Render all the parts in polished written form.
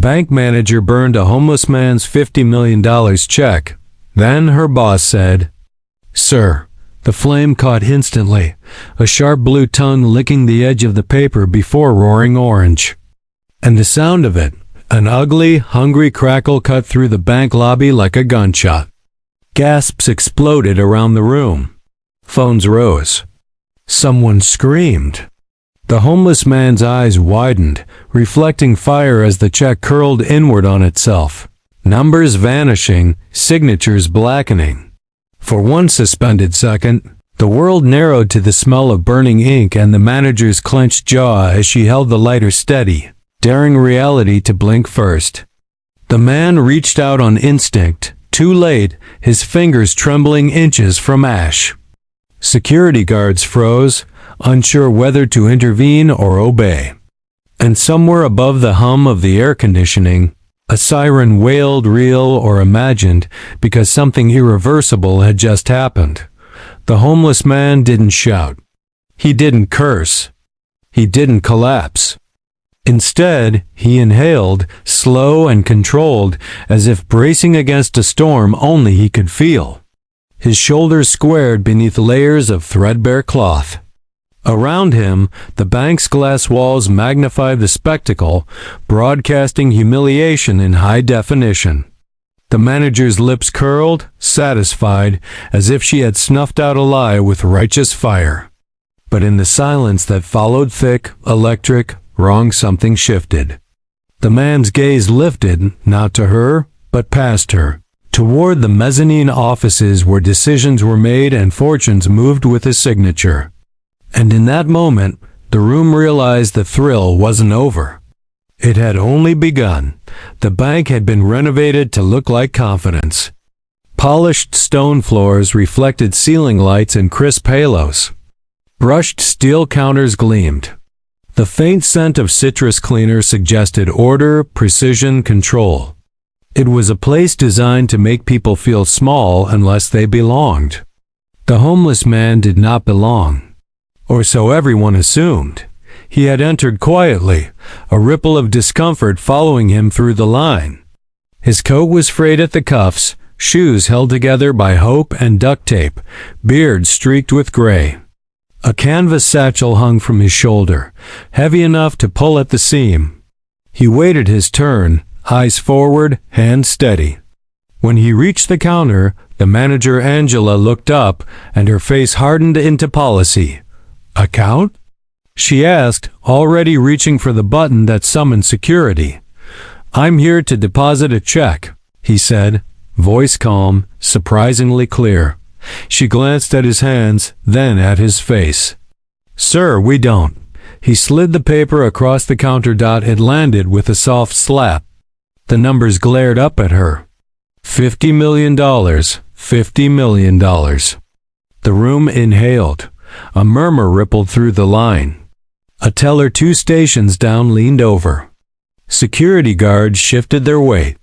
bank manager burned a homeless man's $50 million check. Then her boss said, "Sir." The flame caught instantly, a sharp blue tongue licking the edge of the paper before roaring orange. And the sound of it, an ugly, hungry crackle cut through the bank lobby like a gunshot. Gasps exploded around the room. Phones rose. Someone screamed. The homeless man's eyes widened, reflecting fire as the check curled inward on itself. Numbers vanishing, signatures blackening. For one suspended second, the world narrowed to the smell of burning ink and the manager's clenched jaw as she held the lighter steady, daring reality to blink first. The man reached out on instinct, too late, his fingers trembling inches from ash. Security guards froze, unsure whether to intervene or obey. And somewhere above the hum of the air conditioning, a siren wailed, real or imagined, because something irreversible had just happened. The homeless man didn't shout. He didn't curse. He didn't collapse. Instead, he inhaled, slow and controlled, as if bracing against a storm only he could feel. His shoulders squared beneath layers of threadbare cloth. Around him, the bank's glass walls magnified the spectacle, broadcasting humiliation in high definition. The manager's lips curled, satisfied, as if she had snuffed out a lie with righteous fire. But in the silence that followed, thick, electric, wrong, something shifted. The man's gaze lifted, not to her, but past her, toward the mezzanine offices where decisions were made and fortunes moved with his signature. And in that moment, the room realized the thrill wasn't over. It had only begun. The bank had been renovated to look like confidence. Polished stone floors reflected ceiling lights and crisp halos. Brushed steel counters gleamed. The faint scent of citrus cleaner suggested order, precision, control. It was a place designed to make people feel small unless they belonged. The homeless man did not belong. Or so everyone assumed. He had entered quietly, a ripple of discomfort following him through the line. His coat was frayed at the cuffs, shoes held together by hope and duct tape, beard streaked with gray. A canvas satchel hung from his shoulder, heavy enough to pull at the seam. He waited his turn, eyes forward, hands steady. When he reached the counter, the manager Angela looked up, and her face hardened into policy. "Account?" she asked, already reaching for the button that summoned security. "I'm here to deposit a check," he said, voice calm, surprisingly clear. She glanced at his hands, then at his face. "Sir, we don't." He slid the paper across the counter. It landed with a soft slap. The numbers glared up at her. $50 million, $50 million. The room inhaled. A murmur rippled through the line. A teller 2 stations down leaned over. Security guards shifted their weight.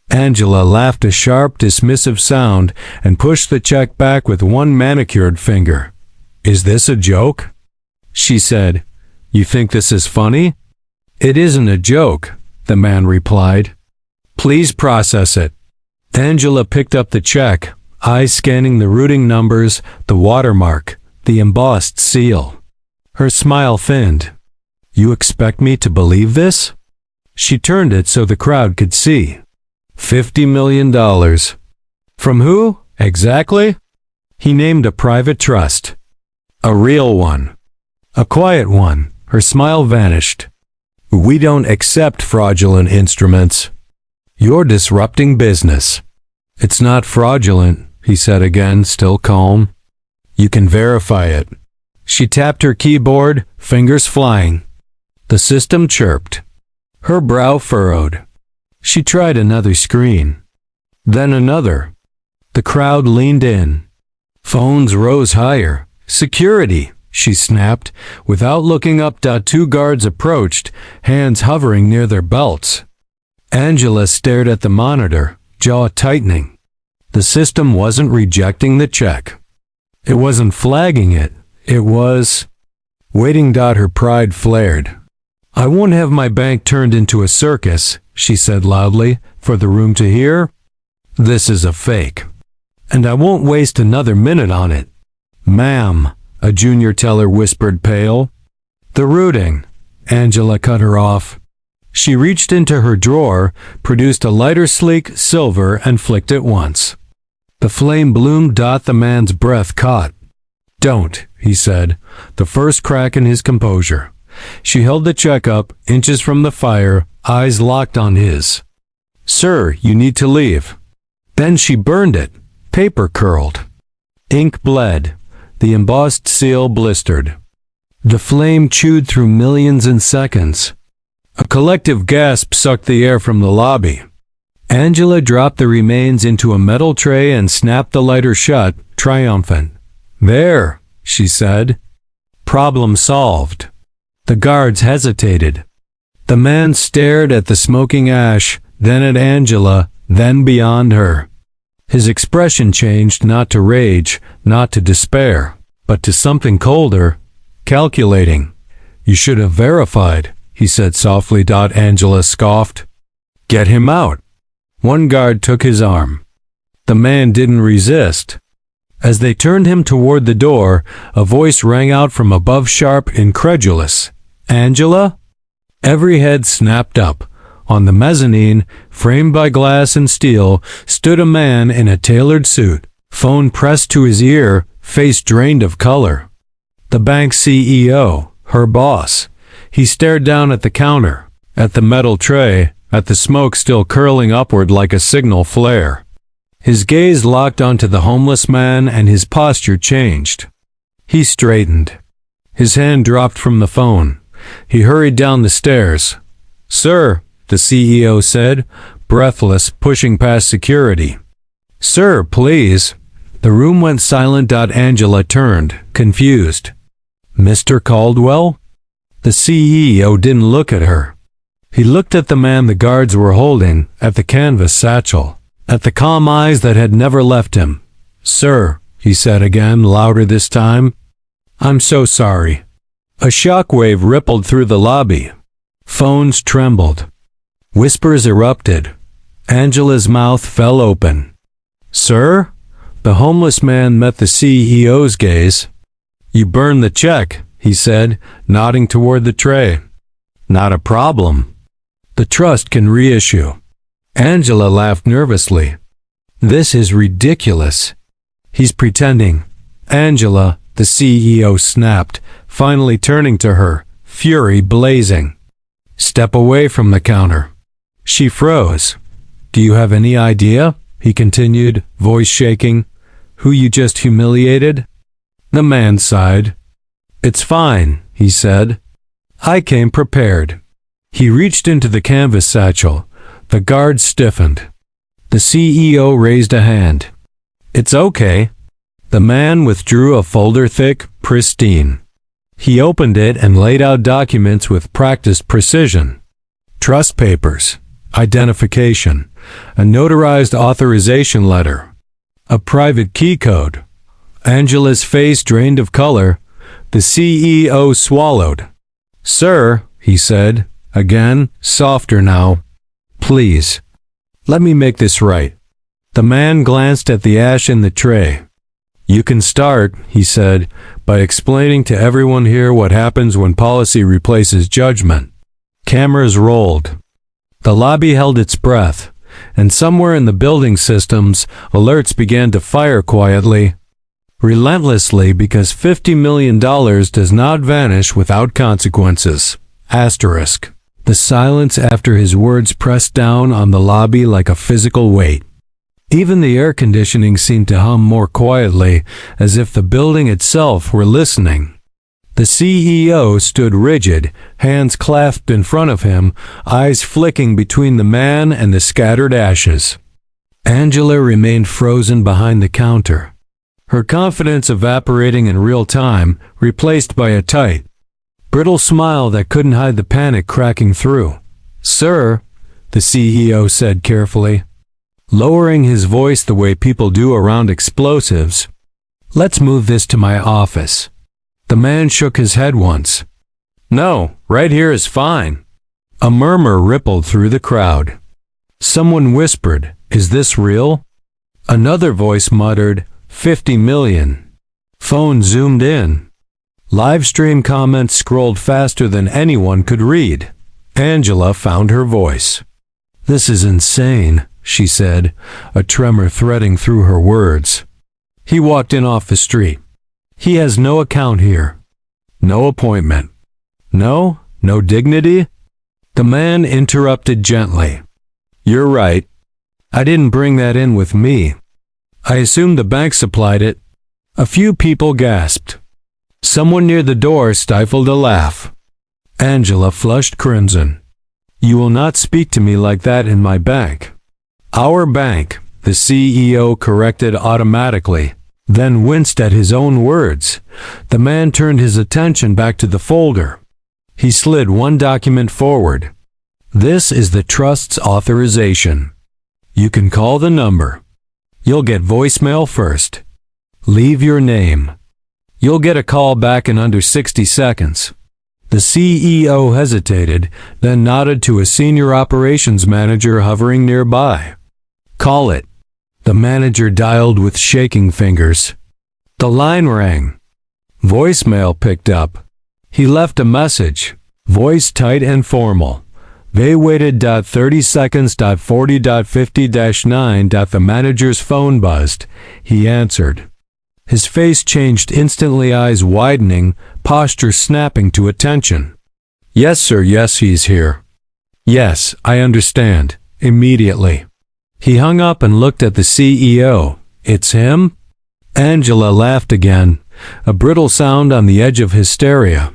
Angela laughed a sharp, dismissive sound and pushed the check back with one manicured finger. "Is this a joke?" she said. "You think this is funny?" "It isn't a joke," the man replied. "Please process it." Angela picked up the check, eyes scanning the routing numbers, the watermark, the embossed seal. Her smile thinned. "You expect me to believe this?" She turned it so the crowd could see. $50 million. From who, exactly? He named a private trust. A real one. A quiet one. Her smile vanished. "We don't accept fraudulent instruments." "You're disrupting business." "It's not fraudulent," he said again, still calm. "You can verify it." She tapped her keyboard, fingers flying. The system chirped. Her brow furrowed. She tried another screen. Then another. The crowd leaned in. Phones rose higher. "Security," she snapped, without looking up. 2 guards approached, hands hovering near their belts. Angela stared at the monitor, jaw tightening. The system wasn't rejecting the check. It wasn't flagging it. It was waiting. Her pride flared. I won't have my bank turned into a circus, she said loudly, for the room to hear. This is a fake. And I won't waste another minute on it. Ma'am, a junior teller whispered, pale. The rooting. Angela cut her off. She reached into her drawer, produced a lighter sleek silver, and flicked it once. The flame bloomed. The man's breath caught. Don't, he said, the first crack in his composure. She held the check up, inches from the fire, eyes locked on his. Sir, you need to leave. Then she burned it. Paper curled. Ink bled. The embossed seal blistered. The flame chewed through millions in seconds. A collective gasp sucked the air from the lobby. Angela dropped the remains into a metal tray and snapped the lighter shut, triumphant. There, she said. Problem solved. The guards hesitated. The man stared at the smoking ash, then at Angela, then beyond her. His expression changed not to rage, not to despair, but to something colder, calculating. You should have verified, he said softly. Angela scoffed. Get him out. One guard took his arm. The man didn't resist. As they turned him toward the door, a voice rang out from above, sharp, incredulous. Angela? Every head snapped up. On the mezzanine, framed by glass and steel, stood a man in a tailored suit, phone pressed to his ear, face drained of color. The bank's CEO, her boss. He stared down at the counter, at the metal tray, at the smoke still curling upward like a signal flare. His gaze locked onto the homeless man and his posture changed. He straightened. His hand dropped from the phone. He hurried down the stairs. Sir, the CEO said, breathless, pushing past security. Sir, please. The room went silent. Angela turned, confused. Mr. Caldwell? The CEO didn't look at her. He looked at the man the guards were holding, at the canvas satchel, at the calm eyes that had never left him. Sir, he said again, louder this time. I'm so sorry. A shockwave rippled through the lobby. Phones trembled. Whispers erupted. Angela's mouth fell open. Sir? The homeless man met the CEO's gaze. You burned the check, he said, nodding toward the tray. Not a problem. The trust can reissue. Angela laughed nervously. This is ridiculous. He's pretending. Angela, the CEO snapped, finally turning to her, fury blazing. Step away from the counter. She froze. Do you have any idea, he continued, voice shaking, who you just humiliated? The man sighed. It's fine, he said. I came prepared. He reached into the canvas satchel. The guard stiffened. The CEO raised a hand. It's okay. The man withdrew a folder thick, pristine. He opened it and laid out documents with practiced precision. Trust papers, identification, a notarized authorization letter, a private key code. Angela's face drained of color. The CEO swallowed. Sir, he said, again, softer now. Please, let me make this right. The man glanced at the ash in the tray. You can start, he said, by explaining to everyone here what happens when policy replaces judgment. Cameras rolled. The lobby held its breath, and somewhere in the building systems, alerts began to fire quietly, relentlessly, because $50 million does not vanish without consequences. Asterisk. The silence after his words pressed down on the lobby like a physical weight. Even the air conditioning seemed to hum more quietly, as if the building itself were listening. The CEO stood rigid, hands clasped in front of him, eyes flicking between the man and the scattered ashes. Angela remained frozen behind the counter, her confidence evaporating in real time, replaced by a tight, brittle smile that couldn't hide the panic cracking through. Sir, the CEO said carefully, lowering his voice the way people do around explosives, let's move this to my office. The man shook his head once. No, right here is fine. A murmur rippled through the crowd. Someone whispered, "Is this real?" Another voice muttered, 50 million. Phone zoomed in. Live stream comments scrolled faster than anyone could read. Angela found her voice. "This is insane," she said, a tremor threading through her words. He walked in off the street. "He has no account here. No appointment. No dignity?" The man interrupted gently. "You're right. I didn't bring that in with me. I assumed the bank supplied it." A few people gasped. Someone near the door stifled a laugh. Angela flushed crimson. "You will not speak to me like that in my bank." "Our bank," the CEO corrected automatically, then winced at his own words. The man turned his attention back to the folder. He slid one document forward. "This is the trust's authorization. You can call the number. You'll get voicemail first. Leave your name. You'll get a call back in under 60 seconds. The CEO hesitated, then nodded to a senior operations manager hovering nearby. "Call it." The manager dialed with shaking fingers. The line rang. Voicemail picked up. He left a message, voice tight and formal. They waited 30 seconds 40.50-9. The manager's phone buzzed. He answered. His face changed instantly, eyes widening, posture snapping to attention. "Yes, sir, yes, he's here." "Yes, I understand." Immediately. He hung up and looked at the CEO. "It's him?" Angela laughed again, a brittle sound on the edge of hysteria.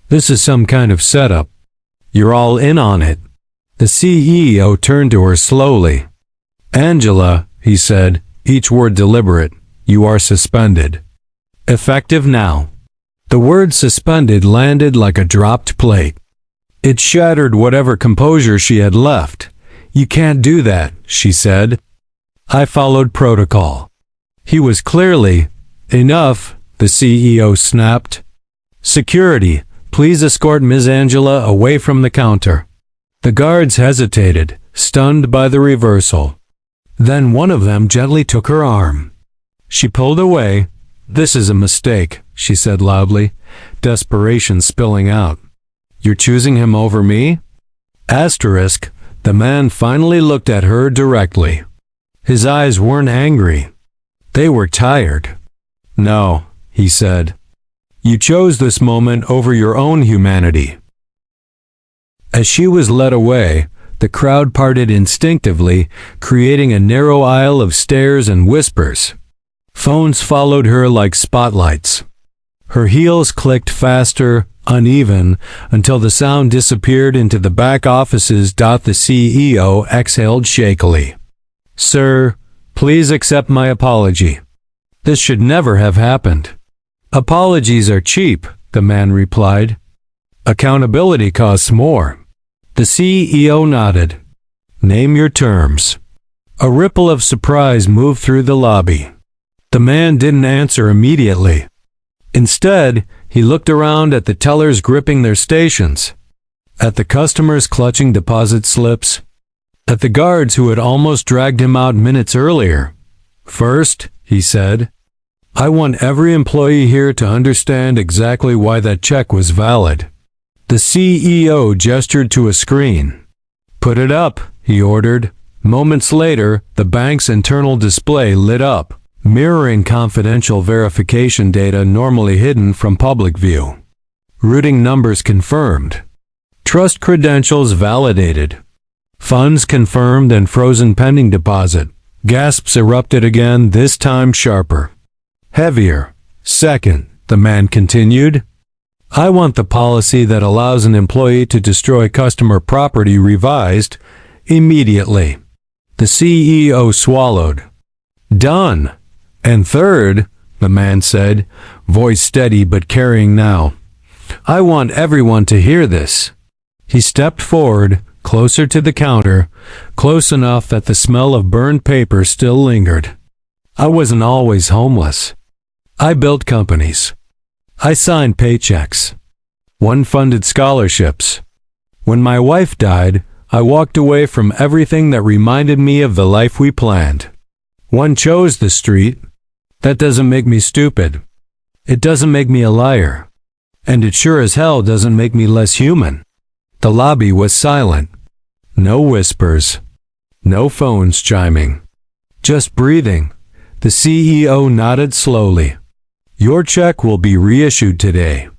"This is some kind of setup. You're all in on it." The CEO turned to her slowly. "Angela," he said, each word deliberate, "you are suspended. Effective now." The word suspended landed like a dropped plate. It shattered whatever composure she had left. "You can't do that," she said. "I followed protocol." He was clearly, "Enough," the CEO snapped. "Security, please escort Ms. Angela away from the counter." The guards hesitated, stunned by the reversal. Then one of them gently took her arm. She pulled away. "This is a mistake," she said loudly, desperation spilling out. "You're choosing him over me?" Asterisk, the man finally looked at her directly. His eyes weren't angry. They were tired. "No," he said. "You chose this moment over your own humanity." As she was led away, the crowd parted instinctively, creating a narrow aisle of stares and whispers. Phones followed her like spotlights. Her heels clicked faster, uneven, until the sound disappeared into the back offices. The CEO exhaled shakily. "Sir, please accept my apology. This should never have happened." "Apologies are cheap," the man replied. "Accountability costs more." The CEO nodded. "Name your terms." A ripple of surprise moved through the lobby. The man didn't answer immediately. Instead, he looked around at the tellers gripping their stations, at the customers clutching deposit slips, at the guards who had almost dragged him out minutes earlier. "First," he said, "I want every employee here to understand exactly why that check was valid." The CEO gestured to a screen. "Put it up," he ordered. Moments later, the bank's internal display lit up, mirroring confidential verification data normally hidden from public view. Routing numbers confirmed. Trust credentials validated. Funds confirmed and frozen pending deposit. Gasps erupted again, this time sharper. "Heavier." "Second," the man continued, "I want the policy that allows an employee to destroy customer property revised immediately." The CEO swallowed. "Done." "And third," the man said, voice steady but carrying now, "I want everyone to hear this." He stepped forward, closer to the counter, close enough that the smell of burned paper still lingered. "I wasn't always homeless. I built companies. I signed paychecks. One funded scholarships. When my wife died, I walked away from everything that reminded me of the life we planned. One chose the street. That doesn't make me stupid. It doesn't make me a liar. And it sure as hell doesn't make me less human. The lobby was silent. No whispers. No phones chiming. Just breathing. The CEO nodded slowly. Your check will be reissued today.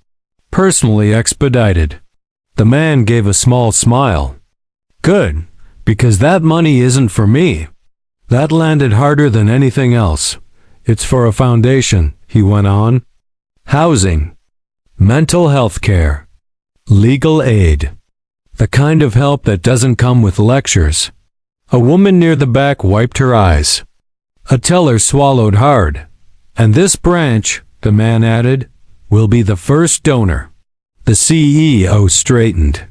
Personally expedited. The man gave a small smile. Good, because that money isn't for me. That landed harder than anything else. It's for a foundation, he went on. Housing. Mental health care. Legal aid. The kind of help that doesn't come with lectures. A woman near the back wiped her eyes. A teller swallowed hard. And this branch, the man added, will be the first donor. The CEO straightened.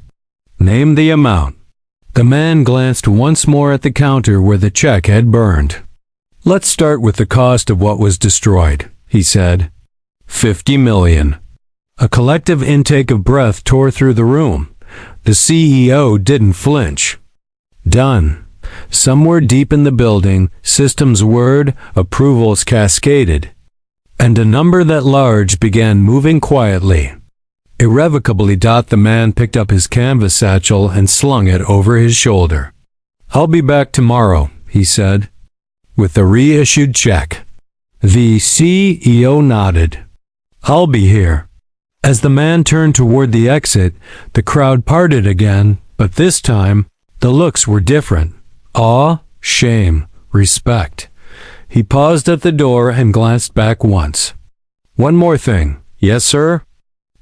Name the amount. The man glanced once more at the counter where the check had burned. Let's start with the cost of what was destroyed, he said. 50 million. A collective intake of breath tore through the room. The CEO didn't flinch. Done. Somewhere deep in the building, systems whirred, approvals cascaded. And a number that large began moving quietly. Irrevocably, the man picked up his canvas satchel and slung it over his shoulder. I'll be back tomorrow, he said, with the reissued check. The CEO nodded. I'll be here. As the man turned toward the exit, the crowd parted again, but this time, the looks were different. Awe, shame, respect. He paused at the door and glanced back once. One more thing. Yes, sir?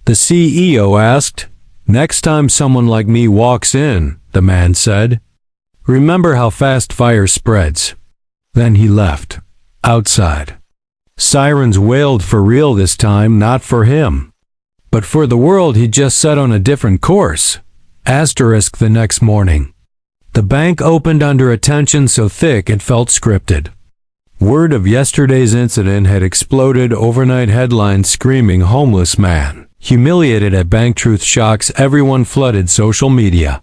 The CEO asked. Next time someone like me walks in, the man said, remember how fast fire spreads. Then he left. Outside. Sirens wailed for real this time, not for him. But for the world he'd just set on a different course. Asterisk the next morning. The bank opened under a tension so thick it felt scripted. Word of yesterday's incident had exploded, overnight headlines screaming homeless man. Humiliated at bank truth shocks everyone, flooded social media.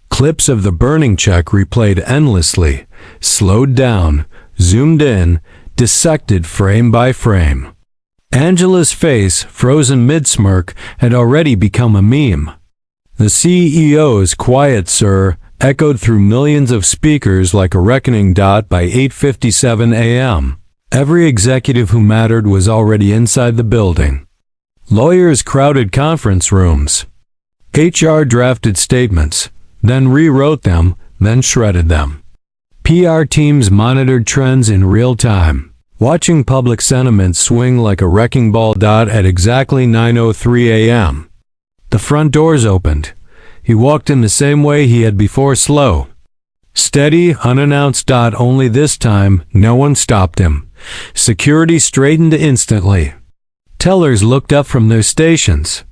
Clips of the burning check replayed endlessly, slowed down, zoomed in, dissected frame by frame. Angela's face, frozen mid-smirk, had already become a meme. The CEO's "Quiet, sir," echoed through millions of speakers like a reckoning dot by 8:57 a.m. Every executive who mattered was already inside the building. Lawyers crowded conference rooms. HR drafted statements, then rewrote them, then shredded them. PR teams monitored trends in real time, watching public sentiment swing like a wrecking ball. At exactly 9:03 a.m. The front doors opened. He walked in the same way he had before, slow. Steady, unannounced. Only this time, no one stopped him. Security straightened instantly. Tellers looked up from their stations.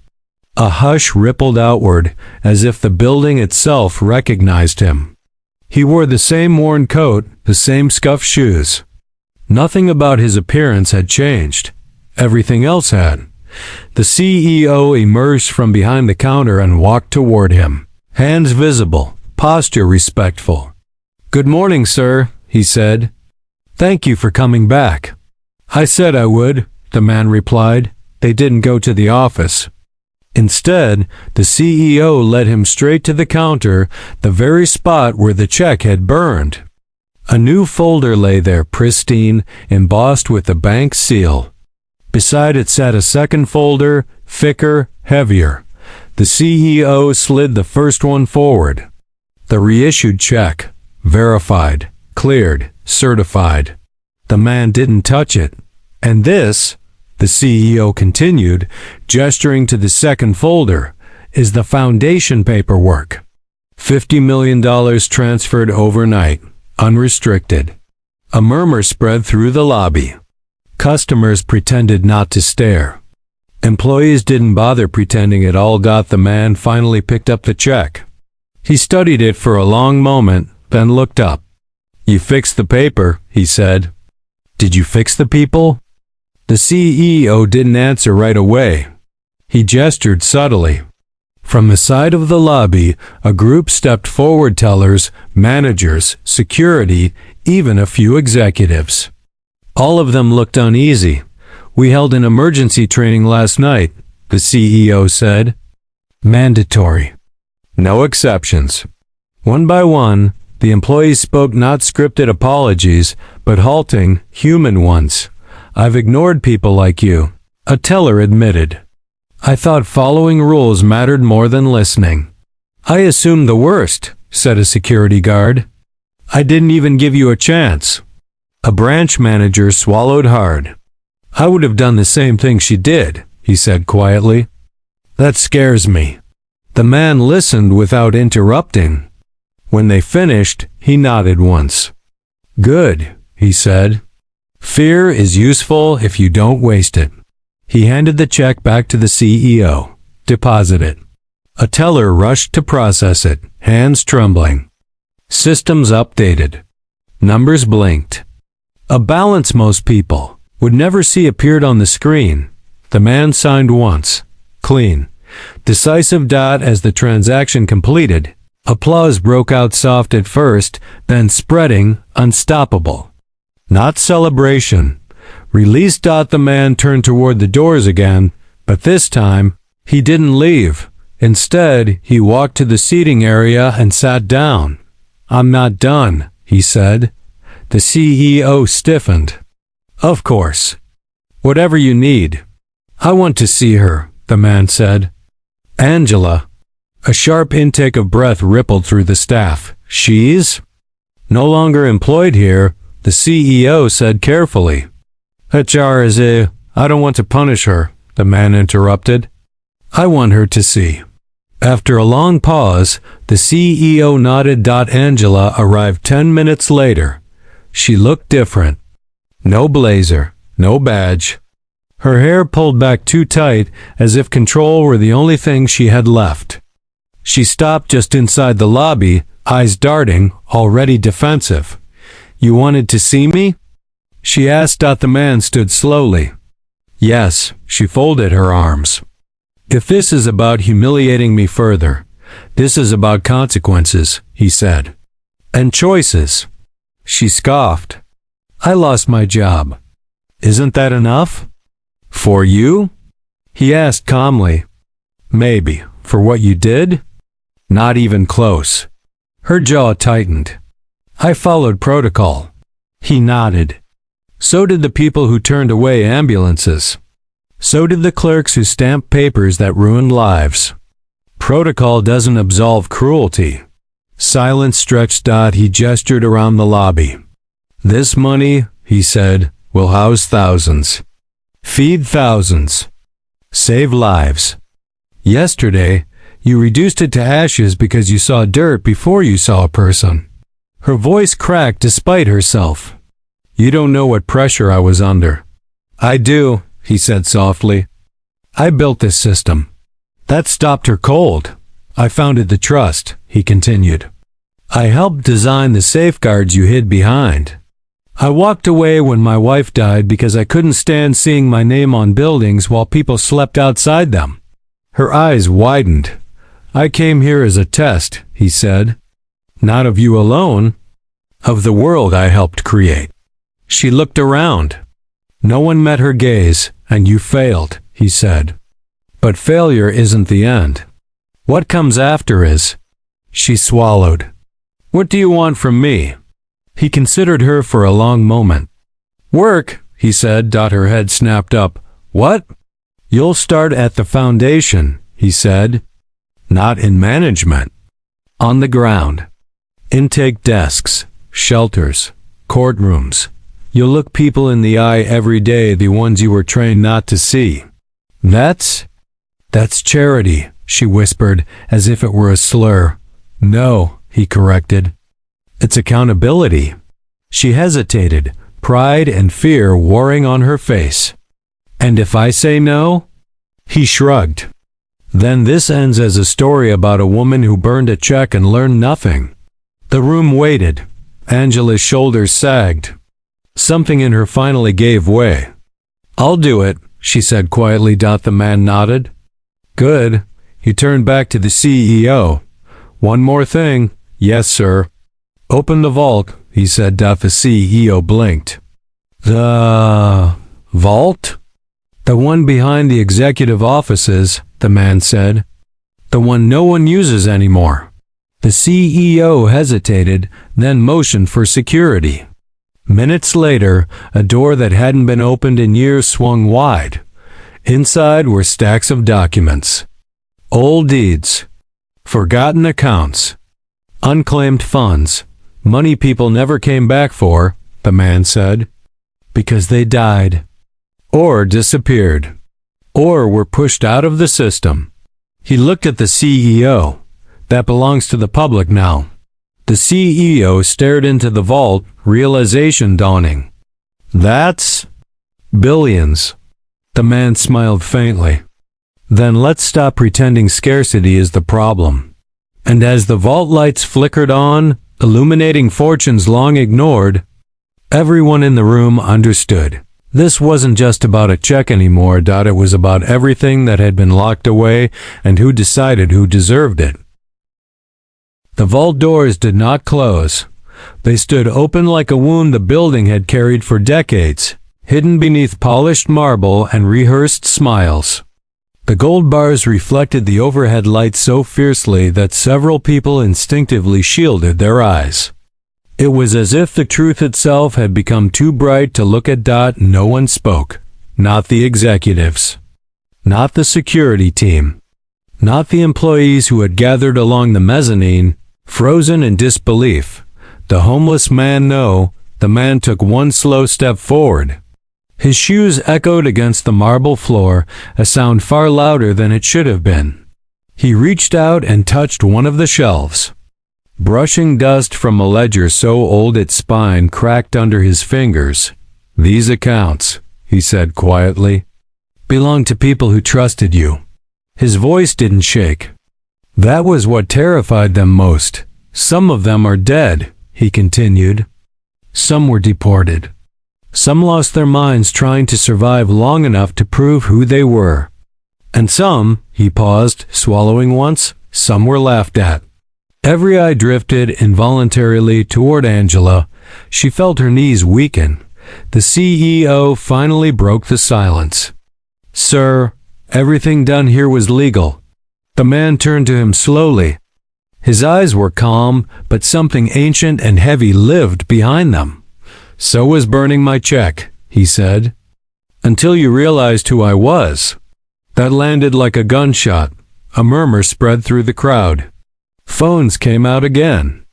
A hush rippled outward, as if the building itself recognized him. He wore the same worn coat, the same scuffed shoes. Nothing about his appearance had changed. Everything else had. The CEO emerged from behind the counter and walked toward him. Hands visible, posture respectful. "Good morning, sir," he said. "Thank you for coming back." "I said I would," the man replied. They didn't go to the office. Instead, the CEO led him straight to the counter, the very spot where the check had burned. A new folder lay there, pristine, embossed with the bank's seal. Beside it sat a second folder, thicker, heavier. The CEO slid the first one forward. The reissued check. Verified, cleared, certified. The man didn't touch it. "And this," the CEO continued, gesturing to the second folder, "is the foundation paperwork. $50 million transferred overnight, unrestricted." A murmur spread through the lobby. Customers pretended not to stare. Employees didn't bother pretending at all. The man finally picked up the check. He studied it for a long moment, then looked up. "You fixed the paper," he said. "Did you fix the people?" The CEO didn't answer right away. He gestured subtly. From the side of the lobby, a group stepped forward: tellers, managers, security, even a few executives. All of them looked uneasy. "We held an emergency training last night," the CEO said. "Mandatory. No exceptions." One by one, the employees spoke not scripted apologies, but halting, human ones. "I've ignored people like you," a teller admitted. "I thought following rules mattered more than listening." "I assumed the worst," said a security guard. "I didn't even give you a chance." A branch manager swallowed hard. "I would have done the same thing she did," he said quietly. "That scares me." The man listened without interrupting. When they finished, he nodded once. "Good," he said. "Fear is useful if you don't waste it." He handed the check back to the CEO. "Deposit it." A teller rushed to process it, hands trembling. Systems updated. Numbers blinked. A balance most people would never see appeared on the screen. The man signed once. Clean. Decisive. As the transaction completed, applause broke out, soft at first, then spreading, unstoppable. Not celebration. Release. The man turned toward the doors again, but this time, he didn't leave. Instead, he walked to the seating area and sat down. "I'm not done," he said. The CEO stiffened. "Of course. Whatever you need." "I want to see her," the man said. "Angela." A sharp intake of breath rippled through the staff. "She's no longer employed here," the CEO said carefully. "HR is I don't want to punish her," the man interrupted. "I want her to see." After a long pause, the CEO nodded. Angela arrived 10 minutes later. She looked different. No blazer, no badge. Her hair pulled back too tight, as if control were the only thing she had left. She stopped just inside the lobby, eyes darting, already defensive. "You wanted to see me?" she asked. The man stood slowly. "Yes," she folded her arms. "If this is about humiliating me further, this is about consequences," he said. "And choices." She scoffed. "I lost my job. Isn't that enough?" "For you?" he asked calmly. "Maybe. For what you did?" "Not even close." Her jaw tightened. "I followed protocol." He nodded. "So did the people who turned away ambulances. So did the clerks who stamped papers that ruined lives. Protocol doesn't absolve cruelty." Silence stretched. He gestured around the lobby. "This money," he said, "will house thousands. Feed thousands. Save lives. Yesterday, you reduced it to ashes because you saw dirt before you saw a person." Her voice cracked despite herself. "You don't know what pressure I was under." "I do," he said softly. "I built this system. That stopped her cold. I founded the trust," he continued. "I helped design the safeguards you hid behind. I walked away when my wife died because I couldn't stand seeing my name on buildings while people slept outside them." Her eyes widened. "I came here as a test," he said. "Not of you alone. Of the world I helped create." She looked around. No one met her gaze, "And you failed," he said. "But failure isn't the end. What comes after is." She swallowed. "What do you want from me?" He considered her for a long moment. "Work," he said. Her head snapped up. "What?" "You'll start at the foundation," he said. "Not in management. On the ground. Intake desks, shelters, courtrooms. You'll look people in the eye every day, the ones you were trained not to see." That's charity," she whispered, as if it were a slur. "No," he corrected. "It's accountability." She hesitated, pride and fear warring on her face. "And if I say no?" He shrugged. "Then this ends as a story about a woman who burned a check and learned nothing." The room waited. Angela's shoulders sagged. Something in her finally gave way. "I'll do it," she said quietly. The man nodded. "Good." He turned back to the CEO. "One more thing." "Yes, sir." "Open the vault," he said. The CEO blinked. "The vault?" "The one behind the executive offices," the man said. "The one no one uses anymore." The CEO hesitated, then motioned for security. Minutes later, a door that hadn't been opened in years swung wide. Inside were stacks of documents. Old deeds. Forgotten accounts. Unclaimed funds. Money people never came back for, the man said. Because they died. Or disappeared. Or were pushed out of the system. He looked at the CEO. "That belongs to the public now." The CEO stared into the vault, realization dawning. "That's billions." The man smiled faintly. "Then let's stop pretending scarcity is the problem." And as the vault lights flickered on, illuminating fortunes long ignored, everyone in the room understood. This wasn't just about a check anymore. It was about everything that had been locked away and who decided who deserved it. The vault doors did not close. They stood open like a wound the building had carried for decades, hidden beneath polished marble and rehearsed smiles. The gold bars reflected the overhead lights so fiercely that several people instinctively shielded their eyes. It was as if the truth itself had become too bright to look at. No one spoke. Not the executives. Not the security team. Not the employees who had gathered along the mezzanine, frozen in disbelief. The homeless man the man took one slow step forward. His shoes echoed against the marble floor, a sound far louder than it should have been. He reached out and touched one of the shelves. Brushing dust from a ledger so old its spine cracked under his fingers. "These accounts," he said quietly, "belong to people who trusted you." His voice didn't shake. That was what terrified them most. "Some of them are dead," he continued. "Some were deported. Some lost their minds trying to survive long enough to prove who they were. And some," he paused, swallowing once, "some were laughed at." Every eye drifted involuntarily toward Angela. She felt her knees weaken. The CEO finally broke the silence. "Sir, everything done here was legal." The man turned to him slowly. His eyes were calm, but something ancient and heavy lived behind them. "So was burning my check," he said. "Until you realized who I was." That landed like a gunshot. A murmur spread through the crowd. Phones came out again.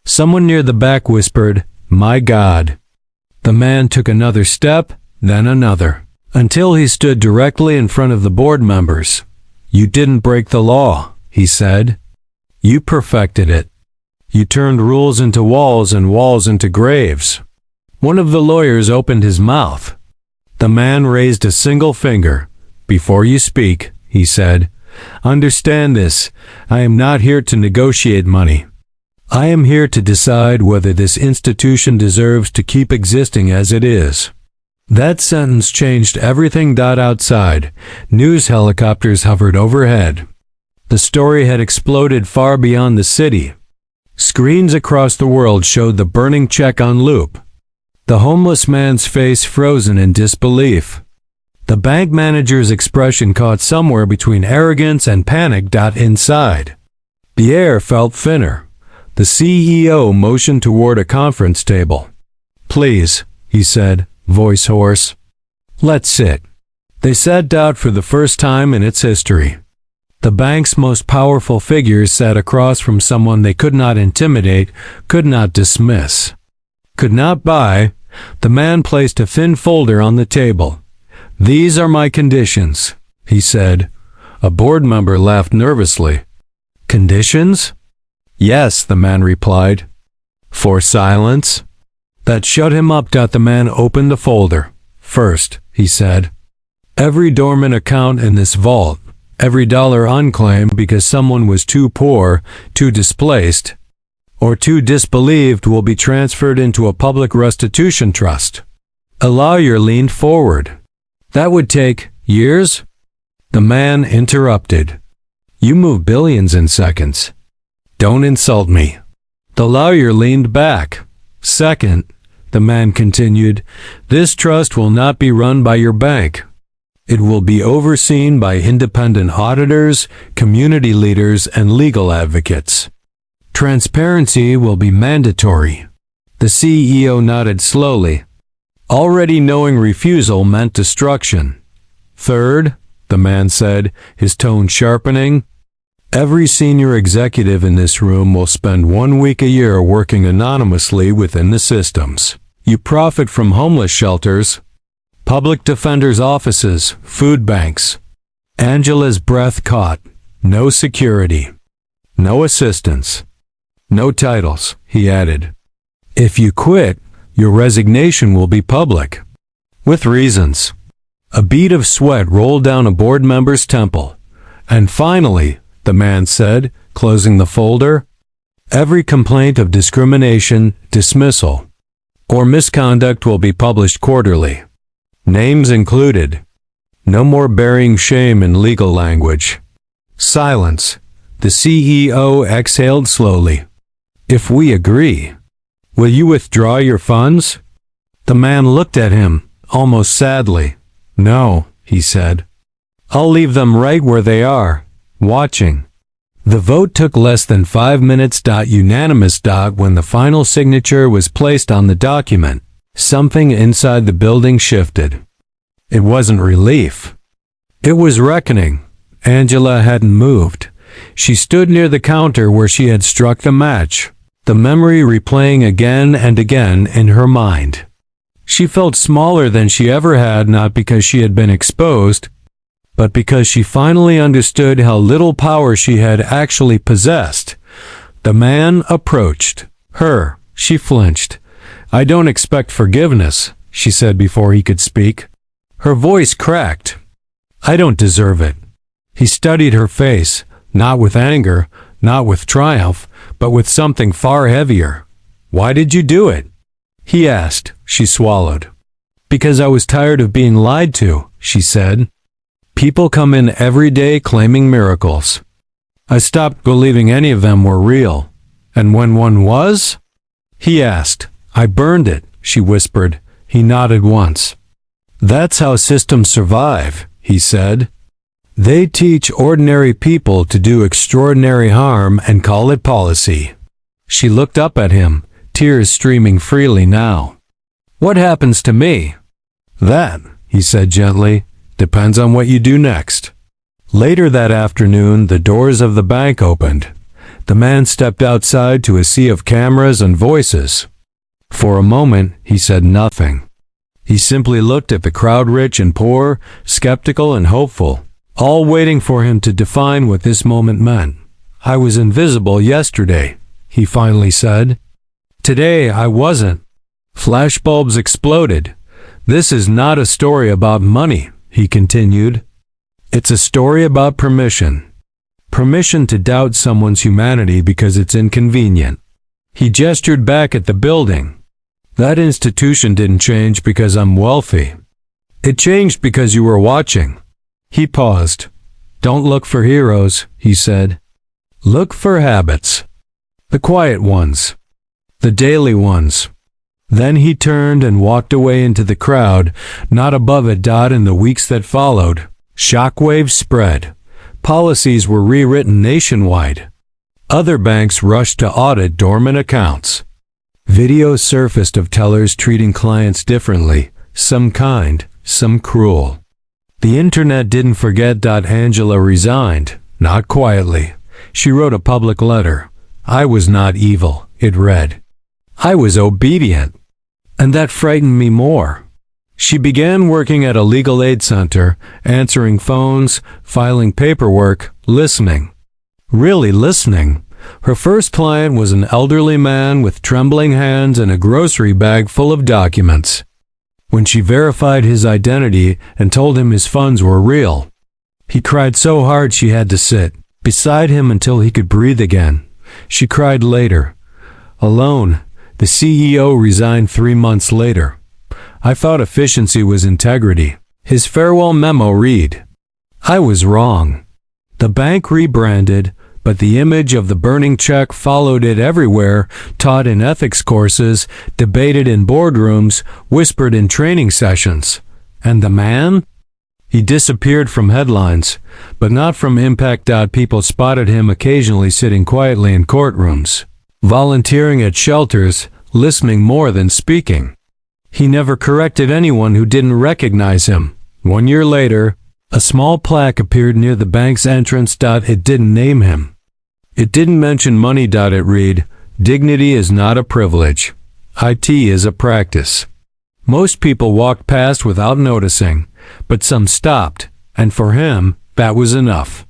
Someone near the back whispered, "My God." The man took another step, then another, until he stood directly in front of the board members. "You didn't break the law," he said. "You perfected it. You turned rules into walls and walls into graves." One of the lawyers opened his mouth. The man raised a single finger. "Before you speak," he said, "understand this. I am not here to negotiate money. I am here to decide whether this institution deserves to keep existing as it is." That sentence changed everything. Outside, news helicopters hovered overhead. The story had exploded far beyond the city. Screens across the world showed the burning check on loop. The homeless man's face frozen in disbelief. The bank manager's expression caught somewhere between arrogance and panic. Inside, the air felt thinner. The CEO motioned toward a conference table. "Please," he said, voice hoarse. "Let's sit." They sat down for the first time in its history. The bank's most powerful figures sat across from someone they could not intimidate, could not dismiss, could not buy. The man placed a thin folder on the table. "These are my conditions," he said. A board member laughed nervously. "Conditions?" "Yes," the man replied. "For silence?" That shut him up. The man opened the folder. "First," he said, "every dormant account in this vault, every dollar unclaimed because someone was too poor, too displaced, or too disbelieved will be transferred into a public restitution trust." A lawyer leaned forward. "That would take years?" The man interrupted. You move billions in seconds. Don't insult me. The lawyer leaned back. Second, the man continued, this trust will not be run by your bank. It will be overseen by independent auditors, community leaders, and legal advocates. Transparency will be mandatory. The CEO nodded slowly, already knowing refusal meant destruction. Third, the man said, his tone sharpening, every senior executive in this room will spend 1 week a year working anonymously within the systems. You profit from homeless shelters, public defenders' offices, food banks. Angela's breath caught. No security. No assistance. No titles, he added. If you quit, your resignation will be public. With reasons. A bead of sweat rolled down a board member's temple. And finally, the man said, closing the folder, every complaint of discrimination, dismissal, or misconduct will be published quarterly. Names included. No more burying shame in legal language. Silence. The CEO exhaled slowly. If we agree, will you withdraw your funds? The man looked at him, almost sadly. No, he said. I'll leave them right where they are, watching. The vote took less than 5 minutes. Unanimous. When the final signature was placed on the document, something inside the building shifted. It wasn't relief. It was reckoning. Angela hadn't moved. She stood near the counter where she had struck the match, the memory replaying again and again in her mind. She felt smaller than she ever had, not because she had been exposed, but because she finally understood how little power she had actually possessed. The man approached her. She flinched. I don't expect forgiveness, she said before he could speak. Her voice cracked. I don't deserve it. He studied her face, not with anger, not with triumph, but with something far heavier. Why did you do it? He asked. She swallowed. Because I was tired of being lied to, she said. People come in every day claiming miracles. I stopped believing any of them were real. And when one was? He asked. I burned it, she whispered. He nodded once. That's how systems survive, he said. They teach ordinary people to do extraordinary harm and call it policy. She looked up at him, tears streaming freely now. What happens to me? That, he said gently, depends on what you do next. Later that afternoon, the doors of the bank opened. The man stepped outside to a sea of cameras and voices. For a moment, he said nothing. He simply looked at the crowd, rich and poor, skeptical and hopeful, all waiting for him to define what this moment meant. I was invisible yesterday, he finally said. Today I wasn't. Flashbulbs exploded. This is not a story about money, he continued. It's a story about permission. Permission to doubt someone's humanity because it's inconvenient. He gestured back at the building. That institution didn't change because I'm wealthy. It changed because you were watching. He paused. Don't look for heroes, he said. Look for habits. The quiet ones. The daily ones. Then he turned and walked away into the crowd, not above it. In the weeks that followed, shockwaves spread. Policies were rewritten nationwide. Other banks rushed to audit dormant accounts. Videos surfaced of tellers treating clients differently, some kind, some cruel. The internet didn't forget. Angela resigned, not quietly. She wrote a public letter. I was not evil, it read. I was obedient. And that frightened me more. She began working at a legal aid center, answering phones, filing paperwork, listening. Really listening. Her first client was an elderly man with trembling hands and a grocery bag full of documents. When she verified his identity and told him his funds were real, he cried so hard she had to sit beside him until he could breathe again. She cried later. Alone, the CEO resigned 3 months later. I thought efficiency was integrity. His farewell memo read, I was wrong. The bank rebranded, but the image of the burning check followed it everywhere, taught in ethics courses, debated in boardrooms, whispered in training sessions. And the man? He disappeared from headlines, but not from impact. People spotted him occasionally sitting quietly in courtrooms, volunteering at shelters, listening more than speaking. He never corrected anyone who didn't recognize him. 1 year later, a small plaque appeared near the bank's entrance. It didn't name him. It didn't mention money. It read, "Dignity is not a privilege. IT is a practice." Most people walked past without noticing, but some stopped, and for him, that was enough.